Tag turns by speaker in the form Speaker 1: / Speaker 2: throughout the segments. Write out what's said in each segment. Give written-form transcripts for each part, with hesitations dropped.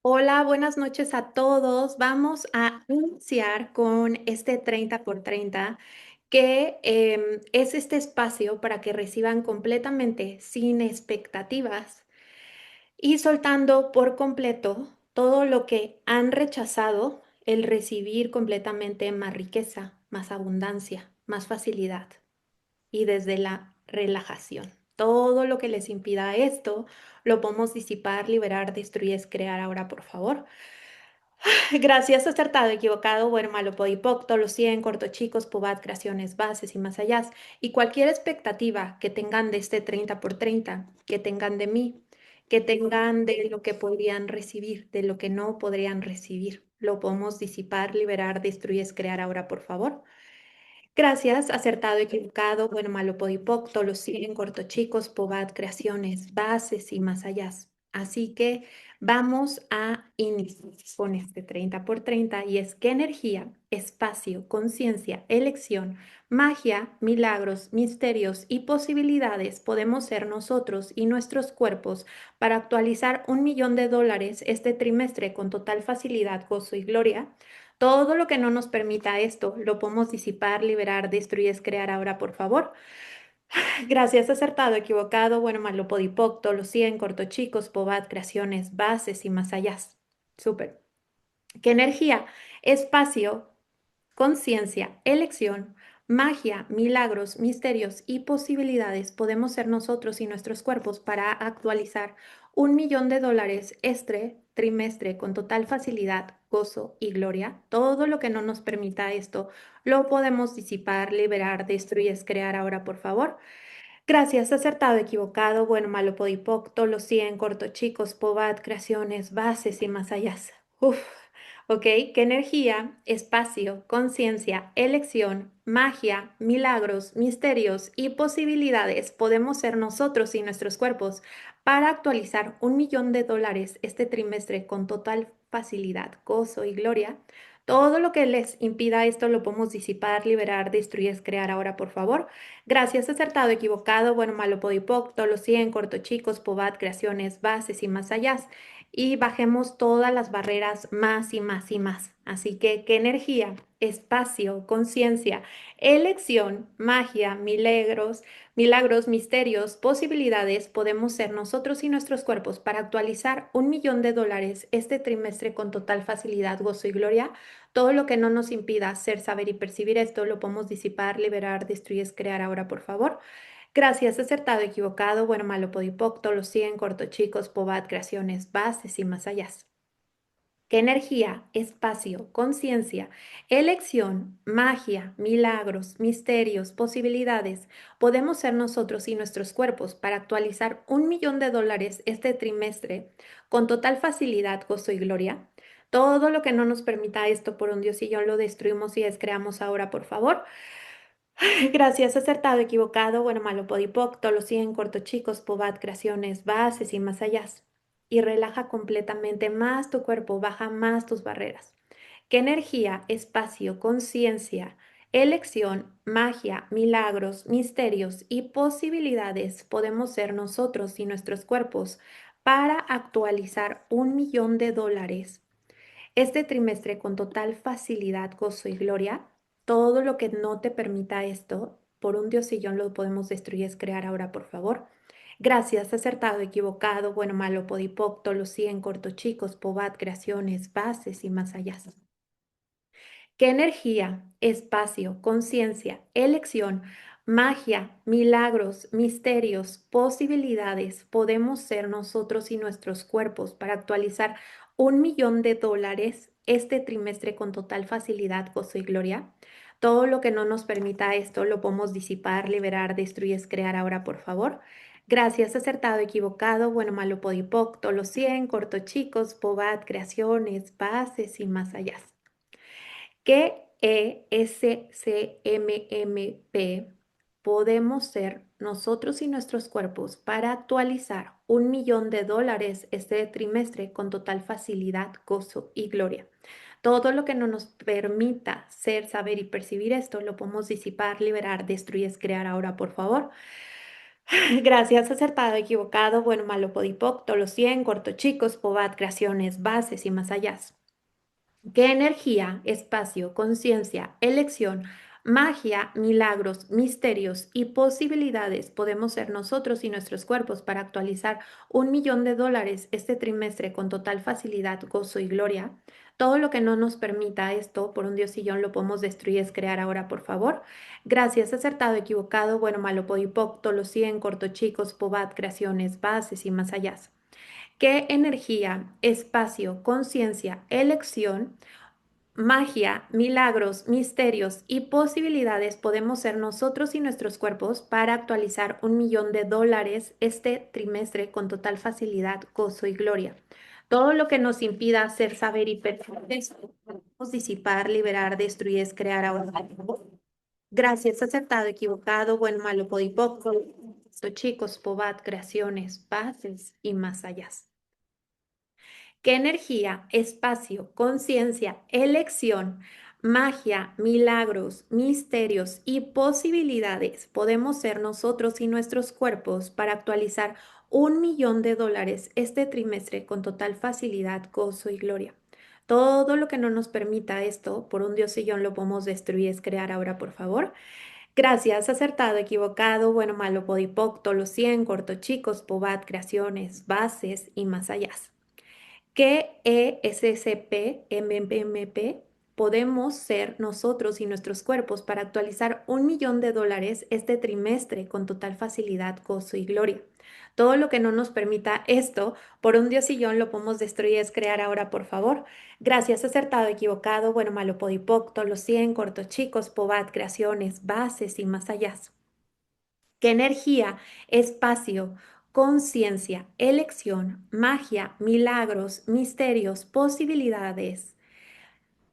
Speaker 1: Hola, buenas noches a todos. Vamos a iniciar con este 30 por 30, que es este espacio para que reciban completamente sin expectativas y soltando por completo todo lo que han rechazado, el recibir completamente más riqueza, más abundancia, más facilidad y desde la relajación. Todo lo que les impida esto, lo podemos disipar, liberar, destruir, crear ahora, por favor. Gracias, acertado, equivocado, bueno, malo, podipoc, los 100, cortochicos, pubat, creaciones, bases y más allá. Y cualquier expectativa que tengan de este 30 por 30, que tengan de mí, que tengan de lo que podrían recibir, de lo que no podrían recibir, lo podemos disipar, liberar, destruir, crear ahora, por favor. Gracias, acertado, equivocado, bueno, malo, podipoc, los 100, cortochicos, pobat, creaciones, bases y más allá. Así que vamos a iniciar con este 30 por 30 y es qué energía, espacio, conciencia, elección, magia, milagros, misterios y posibilidades podemos ser nosotros y nuestros cuerpos para actualizar $1.000.000 este trimestre con total facilidad, gozo y gloria. Todo lo que no nos permita esto, lo podemos disipar, liberar, destruir, crear ahora, por favor. Gracias, acertado, equivocado, bueno, malo, podipoc, los 100, cortochicos, pobat, creaciones, bases y más allá. Súper. ¿Qué energía? Espacio, conciencia, elección, magia, milagros, misterios y posibilidades podemos ser nosotros y nuestros cuerpos para actualizar $1.000.000 este trimestre con total facilidad, gozo y gloria. Todo lo que no nos permita esto lo podemos disipar, liberar, destruir, crear ahora, por favor. Gracias, acertado, equivocado, bueno, malo, podipoc, los 100, corto, chicos, pobat, creaciones, bases y más allá. Uf, ok, qué energía, espacio, conciencia, elección, magia, milagros, misterios y posibilidades podemos ser nosotros y nuestros cuerpos para actualizar $1.000.000 este trimestre con total facilidad, gozo y gloria. Todo lo que les impida esto lo podemos disipar, liberar, destruir, crear ahora, por favor. Gracias, acertado, equivocado, bueno, malo, podipoc, los 100, cortochicos, pobat, creaciones, bases y más allá. Y bajemos todas las barreras más y más y más. Así que, ¿qué energía, espacio, conciencia, elección, magia, milagros, misterios, posibilidades podemos ser nosotros y nuestros cuerpos para actualizar $1.000.000 este trimestre con total facilidad, gozo y gloria? Todo lo que no nos impida hacer, saber y percibir esto, lo podemos disipar, liberar, destruir, crear ahora, por favor. Gracias, acertado, equivocado, bueno, malo, podipoc, los 100, corto, chicos, pobat, creaciones, bases y más allá. ¿Qué energía, espacio, conciencia, elección, magia, milagros, misterios, posibilidades podemos ser nosotros y nuestros cuerpos para actualizar $1.000.000 este trimestre con total facilidad, gozo y gloria? Todo lo que no nos permita esto por un Dios y yo lo destruimos y descreamos ahora, por favor. Gracias, acertado, equivocado, bueno, malo, podipoc, los 100, corto, chicos, pobat, creaciones, bases y más allá. Y relaja completamente más tu cuerpo, baja más tus barreras. ¿Qué energía, espacio, conciencia, elección, magia, milagros, misterios y posibilidades podemos ser nosotros y nuestros cuerpos para actualizar $1.000.000 este trimestre con total facilidad, gozo y gloria? Todo lo que no te permita esto, por un diosillón lo podemos destruir, es crear ahora, por favor. Gracias, acertado, equivocado, bueno, malo, podipoc, los 100, corto, chicos, pobat, creaciones, bases y más allá. ¿Qué energía, espacio, conciencia, elección, magia, milagros, misterios, posibilidades podemos ser nosotros y nuestros cuerpos para actualizar $1.000.000 este trimestre con total facilidad, gozo y gloria? Todo lo que no nos permita esto lo podemos disipar, liberar, destruir, crear ahora, por favor. Gracias, acertado, equivocado, bueno, malo, podipoc, los 100, corto, chicos, pobat, creaciones, bases y más allá. ¿Qué ESCMMP podemos ser nosotros y nuestros cuerpos para actualizar $1.000.000 este trimestre con total facilidad, gozo y gloria? Todo lo que no nos permita ser, saber y percibir esto, lo podemos disipar, liberar, destruir, crear ahora, por favor. Gracias, acertado, equivocado, bueno, malo, podipoc, tolo 100, corto, chicos, pobat, creaciones, bases y más allá. ¿Qué energía, espacio, conciencia, elección, magia, milagros, misterios y posibilidades podemos ser nosotros y nuestros cuerpos para actualizar $1.000.000 este trimestre con total facilidad, gozo y gloria? Todo lo que no nos permita esto, por un diosillón, lo podemos destruir, es crear ahora, por favor. Gracias, acertado, equivocado, bueno, malo, podipoc, tolo 100, corto, chicos, pobat, creaciones, bases y más allá. ¿Qué energía, espacio, conciencia, elección, magia, milagros, misterios y posibilidades podemos ser nosotros y nuestros cuerpos para actualizar $1.000.000 este trimestre con total facilidad, gozo y gloria? Todo lo que nos impida hacer, saber y percibir esto, podemos disipar, liberar, destruir, es crear ahora. Gracias, acertado, equivocado, bueno, malo, podipoco, chicos, pobat, creaciones, bases y más allá. ¿Qué energía, espacio, conciencia, elección, magia, milagros, misterios y posibilidades podemos ser nosotros y nuestros cuerpos para actualizar $1.000.000 este trimestre con total facilidad, gozo y gloria? Todo lo que no nos permita esto, por un diosillón lo podemos destruir, es crear ahora, por favor. Gracias, acertado, equivocado, bueno, malo, podipoc, tolo 100, corto, chicos, pobat, creaciones, bases y más allá. ¿Qué ESSP, MMP podemos ser nosotros y nuestros cuerpos para actualizar $1.000.000 este trimestre con total facilidad, gozo y gloria? Todo lo que no nos permita esto, por un diosillón lo podemos destruir, es crear ahora, por favor. Gracias, acertado, equivocado, bueno, malo, podipoc, tolo 100, corto, chicos, pobat, creaciones, bases y más allá. ¿Qué energía, espacio, conciencia, elección, magia, milagros, misterios, posibilidades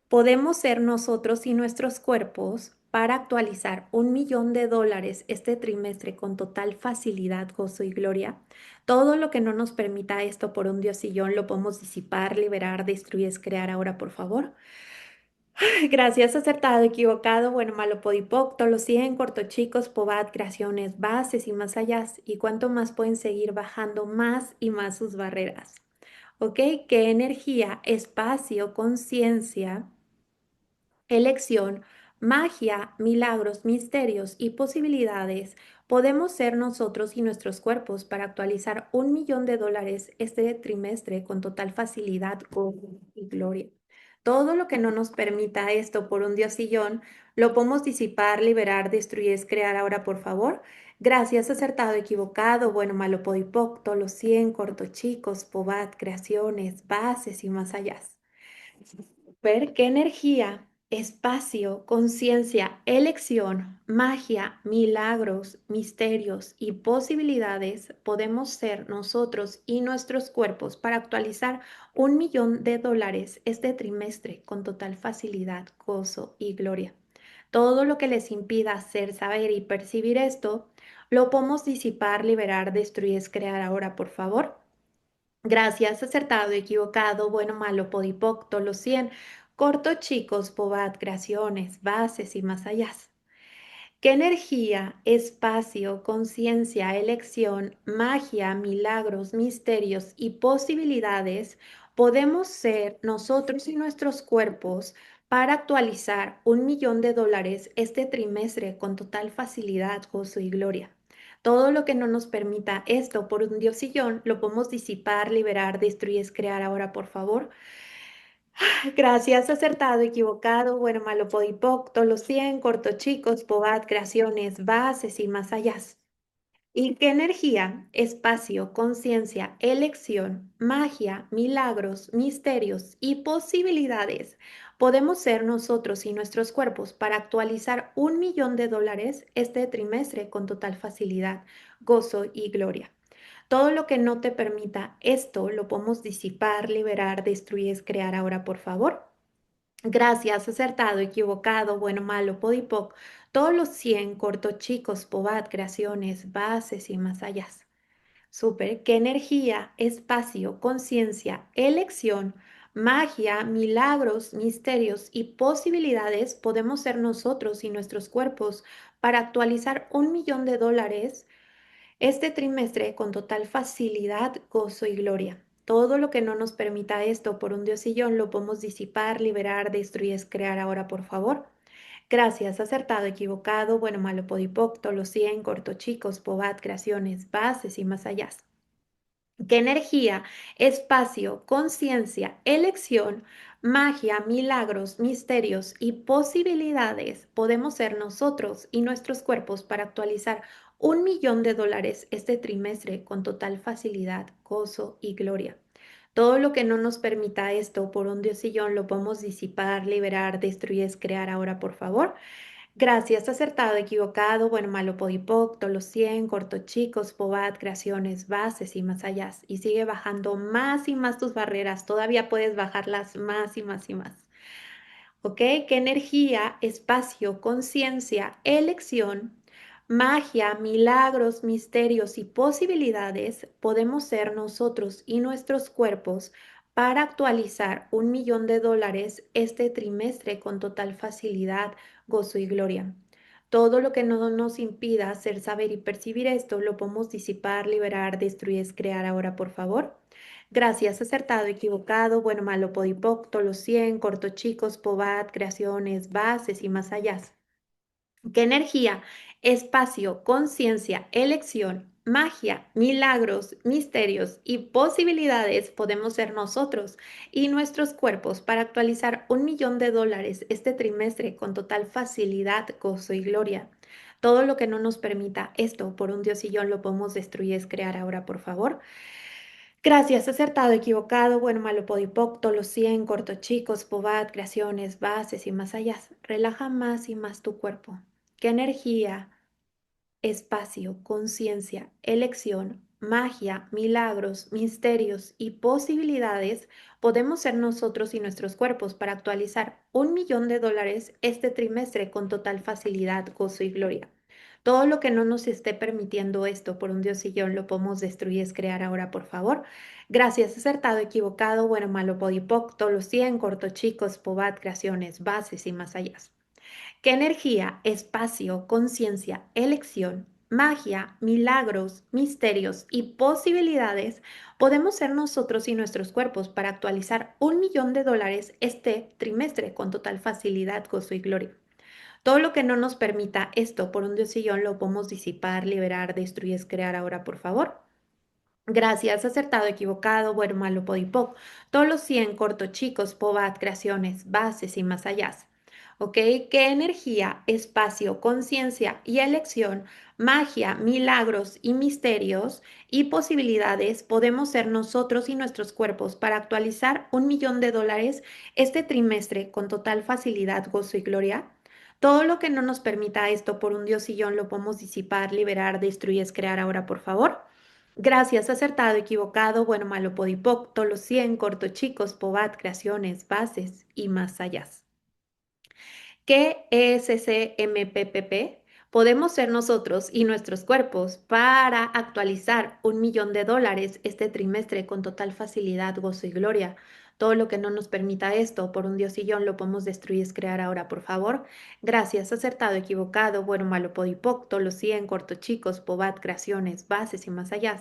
Speaker 1: podemos ser nosotros y nuestros cuerpos para actualizar $1.000.000 este trimestre con total facilidad, gozo y gloria? Todo lo que no nos permita esto, por un diosillón, lo podemos disipar, liberar, destruir, es crear ahora, por favor. Gracias, acertado, equivocado, bueno, malo, podipoc, tolo 100, corto, chicos, pobat, creaciones, bases y más allá. Y cuánto más pueden seguir bajando más y más sus barreras. ¿Ok? ¿Qué energía, espacio, conciencia, elección, magia, milagros, misterios y posibilidades podemos ser nosotros y nuestros cuerpos para actualizar $1.000.000 este trimestre con total facilidad, gozo y gloria? Todo lo que no nos permita esto, por un diosillón, lo podemos disipar, liberar, destruir, es crear ahora, por favor. Gracias, acertado, equivocado, bueno, malo, podipoc, tolo 100, corto, chicos, pobat, creaciones, bases y más allá. Ver qué energía, espacio, conciencia, elección, magia, milagros, misterios y posibilidades podemos ser nosotros y nuestros cuerpos para actualizar $1.000.000 este trimestre con total facilidad, gozo y gloria. Todo lo que les impida hacer, saber y percibir esto, lo podemos disipar, liberar, destruir, es crear ahora, por favor. Gracias, acertado, equivocado, bueno, malo, podipoc, tolo 100, corto, chicos, pobat, creaciones, bases y más allá. ¿Qué energía, espacio, conciencia, elección, magia, milagros, misterios y posibilidades podemos ser nosotros y nuestros cuerpos para actualizar $1.000.000 este trimestre con total facilidad, gozo y gloria? Todo lo que no nos permita esto, por un diosillón, lo podemos disipar, liberar, destruir, es crear ahora, por favor. Gracias, acertado, equivocado, bueno, malo, podipoc, tolo 100, corto, chicos, pobat, creaciones, bases y más allá. ¿Y qué energía, espacio, conciencia, elección, magia, milagros, misterios y posibilidades podemos ser nosotros y nuestros cuerpos para actualizar $1.000.000 este trimestre con total facilidad, gozo y gloria? Todo lo que no te permita esto lo podemos disipar, liberar, destruir, es crear ahora, por favor. Gracias, acertado, equivocado, bueno, malo, podipoc, todos los 100, corto, chicos, pobat, creaciones, bases y más allá. Súper, qué energía, espacio, conciencia, elección, magia, milagros, misterios y posibilidades podemos ser nosotros y nuestros cuerpos para actualizar $1.000.000 este trimestre con total facilidad, gozo y gloria. Todo lo que no nos permita esto por un diosillón lo podemos disipar, liberar, destruir, crear ahora, por favor. Gracias, acertado, equivocado, bueno, malo, podipoc, los 100, corto, chicos, pobat, creaciones, bases y más allá. ¿Qué energía, espacio, conciencia, elección, magia, milagros, misterios y posibilidades podemos ser nosotros y nuestros cuerpos para actualizar $1.000.000 este trimestre con total facilidad, gozo y gloria? Todo lo que no nos permita esto por un diosillón lo podemos disipar, liberar, destruir, crear ahora, por favor. Gracias, acertado, equivocado, bueno, malo, podipoc, los 100, corto, chicos, pobat, creaciones, bases y más allá. Y sigue bajando más y más tus barreras. Todavía puedes bajarlas más y más y más. ¿Ok? ¿Qué energía, espacio, conciencia, elección, magia, milagros, misterios y posibilidades podemos ser nosotros y nuestros cuerpos para actualizar $1.000.000 este trimestre con total facilidad, gozo y gloria? Todo lo que no nos impida hacer, saber y percibir esto, lo podemos disipar, liberar, destruir, crear ahora, por favor. Gracias, acertado, equivocado, bueno, malo, podipoc, los 100, corto, chicos, pobat, creaciones, bases y más allá. ¿Qué energía, espacio, conciencia, elección, magia, milagros, misterios y posibilidades podemos ser nosotros y nuestros cuerpos para actualizar $1.000.000 este trimestre con total facilidad, gozo y gloria? Todo lo que no nos permita esto por un diosillón lo podemos destruir, es crear ahora, por favor. Gracias, acertado, equivocado, bueno, malo, podipoc, los 100, corto, chicos, pobat, creaciones, bases y más allá. Relaja más y más tu cuerpo. ¿Qué energía, espacio, conciencia, elección, magia, milagros, misterios y posibilidades podemos ser nosotros y nuestros cuerpos para actualizar $1.000.000 este trimestre con total facilidad, gozo y gloria? Todo lo que no nos esté permitiendo esto por un diosillón lo podemos destruir, es crear ahora, por favor. Gracias, acertado, equivocado, bueno, malo, podipoc, los 100, corto, chicos, pobat, creaciones, bases y más allá. ¿Qué energía, espacio, conciencia, elección, magia, milagros, misterios y posibilidades podemos ser nosotros y nuestros cuerpos para actualizar $1.000.000 este trimestre con total facilidad, gozo y gloria? Todo lo que no nos permita esto por un diosillón lo podemos disipar, liberar, destruir, crear ahora, por favor. Gracias, acertado, equivocado, bueno, malo, podipoc, todos los 100, corto, chicos, pobat, creaciones, bases y más allá. ¿Ok? ¿Qué energía, espacio, conciencia y elección, magia, milagros y misterios y posibilidades podemos ser nosotros y nuestros cuerpos para actualizar $1.000.000 este trimestre con total facilidad, gozo y gloria? Todo lo que no nos permita esto por un diosillón lo podemos disipar, liberar, destruir, crear ahora, por favor. Gracias, acertado, equivocado, bueno, malo, podipoc, los 100, corto, chicos, pobat, creaciones, bases y más allá. ¿Qué es ese MPPP? Podemos ser nosotros y nuestros cuerpos para actualizar $1.000.000 este trimestre con total facilidad, gozo y gloria. Todo lo que no nos permita esto por un diosillón lo podemos destruir, es crear ahora, por favor. Gracias, acertado, equivocado, bueno, malo, podipoc, los 100, corto, chicos, pobat, creaciones, bases y más allá.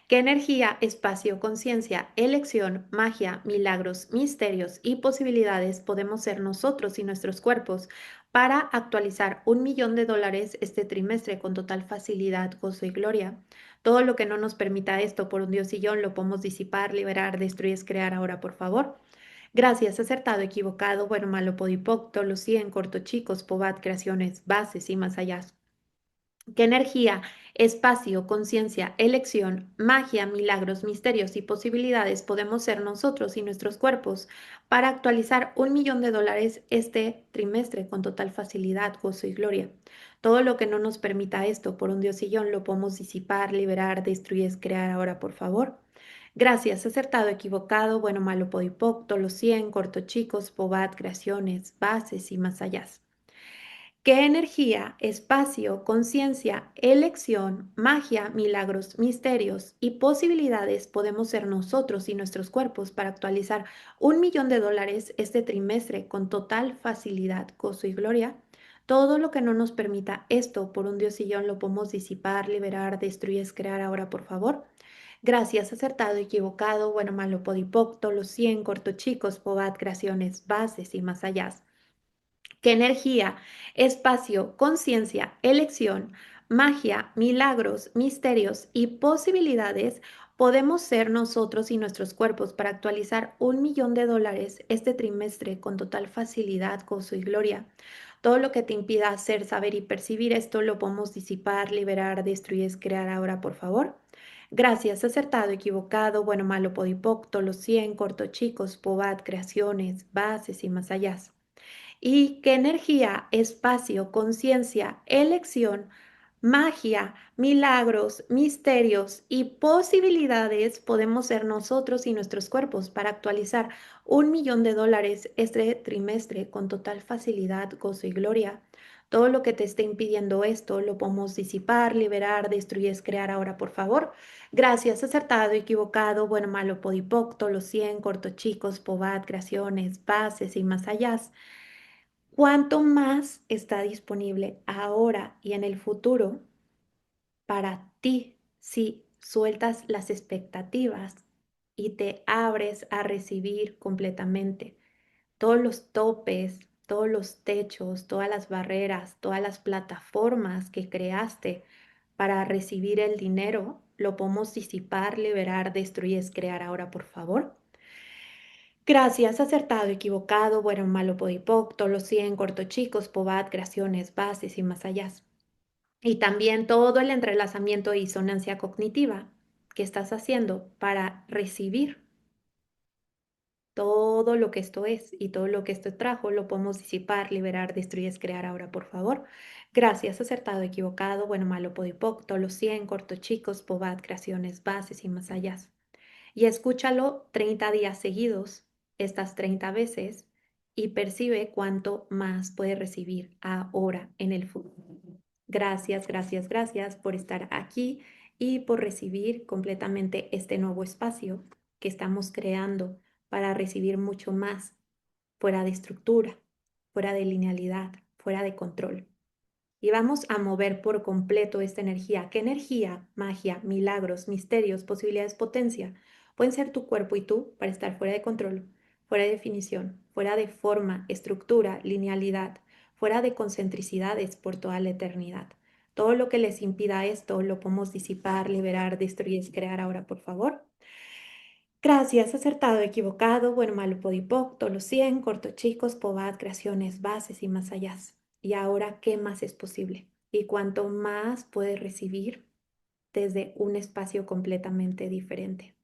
Speaker 1: ¿Qué energía, espacio, conciencia, elección, magia, milagros, misterios y posibilidades podemos ser nosotros y nuestros cuerpos para actualizar $1.000.000 este trimestre con total facilidad, gozo y gloria? Todo lo que no nos permita esto por un diosillón lo podemos disipar, liberar, destruir, es crear ahora, por favor. Gracias, acertado, equivocado, bueno, malo, podipoc, los 100, corto, chicos, pobat, creaciones, bases y más allá. ¿Qué energía, espacio, conciencia, elección, magia, milagros, misterios y posibilidades podemos ser nosotros y nuestros cuerpos para actualizar $1.000.000 este trimestre con total facilidad, gozo y gloria? Todo lo que no nos permita esto por un diosillón lo podemos disipar, liberar, destruir, crear ahora, por favor. Gracias, acertado, equivocado, bueno, malo, podipoc, los 100, corto, chicos, pobat, creaciones, bases y más allá. ¿Qué energía, espacio, conciencia, elección, magia, milagros, misterios y posibilidades podemos ser nosotros y nuestros cuerpos para actualizar $1.000.000 este trimestre con total facilidad, gozo y gloria? Todo lo que no nos permita esto por un diosillón lo podemos disipar, liberar, destruyes, crear ahora, por favor. Gracias, acertado, equivocado, bueno, malo, podipocto, los 100, cortochicos, pobat, creaciones, bases y más allá. ¿Qué energía, espacio, conciencia, elección, magia, milagros, misterios y posibilidades podemos ser nosotros y nuestros cuerpos para actualizar $1.000.000 este trimestre con total facilidad, gozo y gloria? Todo lo que te impida hacer, saber y percibir esto lo podemos disipar, liberar, destruir, crear ahora, por favor. Gracias, acertado, equivocado, bueno, malo, podipocto, los 100, corto, chicos, pobat, creaciones, bases y más allá. ¿Y qué energía, espacio, conciencia, elección, magia, milagros, misterios y posibilidades podemos ser nosotros y nuestros cuerpos para actualizar $1.000.000 este trimestre con total facilidad, gozo y gloria? Todo lo que te esté impidiendo esto lo podemos disipar, liberar, destruir, crear ahora, por favor. Gracias, acertado, equivocado, bueno, malo, podipocto, los 100, corto, chicos, pobat, creaciones, bases y más allá. ¿Cuánto más está disponible ahora y en el futuro para ti si sueltas las expectativas y te abres a recibir completamente todos los topes, todos los techos, todas las barreras, todas las plataformas que creaste para recibir el dinero? Lo podemos disipar, liberar, destruir, crear ahora, por favor. Gracias, acertado, equivocado, bueno, malo, podipocto, los 100, cortochicos, pobat, creaciones, bases y más allá. Y también todo el entrelazamiento y disonancia cognitiva que estás haciendo para recibir todo lo que esto es y todo lo que esto trajo, lo podemos disipar, liberar, destruir, crear ahora, por favor. Gracias, acertado, equivocado, bueno, malo, podipocto, los 100, cortochicos, pobat, creaciones, bases y más allá. Y escúchalo 30 días seguidos, estas 30 veces, y percibe cuánto más puede recibir ahora en el futuro. Gracias, gracias, gracias por estar aquí y por recibir completamente este nuevo espacio que estamos creando para recibir mucho más fuera de estructura, fuera de linealidad, fuera de control. Y vamos a mover por completo esta energía. ¿Qué energía, magia, milagros, misterios, posibilidades, potencia pueden ser tu cuerpo y tú para estar fuera de control, fuera de definición, fuera de forma, estructura, linealidad, fuera de concentricidades por toda la eternidad? Todo lo que les impida esto lo podemos disipar, liberar, destruir, crear ahora, por favor. Gracias, acertado, equivocado, bueno, malo, podipocto, los 100, cortochicos, pobat, creaciones, bases y más allá. Y ahora, ¿qué más es posible? Y cuánto más puedes recibir desde un espacio completamente diferente.